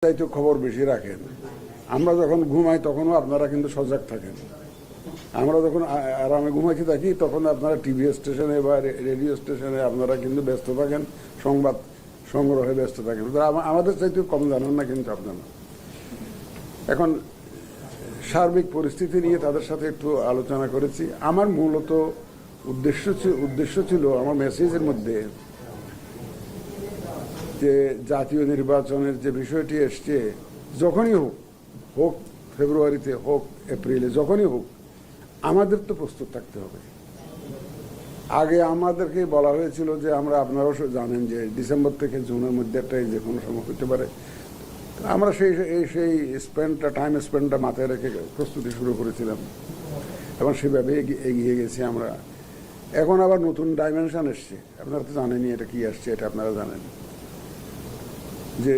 চাইতে খবর বেশি রাখেন। আমরা যখন ঘুমাই তখনও আপনারা কিন্তু সজাগ থাকেন। আমরা যখন আরামে ঘুমাইতে থাকি তখন আপনারা টিভি স্টেশনে বা রেডিও স্টেশনে আপনারা কিন্তু ব্যস্ত থাকেন, সংবাদ সংগ্রহে ব্যস্ত থাকেন। আমাদের চাইতে কম জানেন না কিন্তু আপনারা। এখন সার্বিক পরিস্থিতি নিয়ে তাদের সাথে একটু আলোচনা করেছি। আমার মূলত উদ্দেশ্য ছিল আমার মেসেজের মধ্যে যে জাতীয় নির্বাচনের যে বিষয়টি এসছে, যখনই হোক ফেব্রুয়ারিতে হোক এপ্রিলে, যখনই হোক আমাদের তো প্রস্তুত থাকতে হবে। আগে আমাদেরকে বলা হয়েছিল যে আপনারাও জানেন যে ডিসেম্বর থেকে জুনের মধ্যে একটা যে কোনো সময় হতে পারে। আমরা সেই টাইম স্পেন্ডটা মাথায় রেখে প্রস্তুতি শুরু করেছিলাম এবং সেভাবে এগিয়ে গেছি আমরা। এখন আবার নতুন ডাইমেনশন এসছে, আপনারা তো জানেনই এটা কি আসছে, এটা আপনারা জানেন যে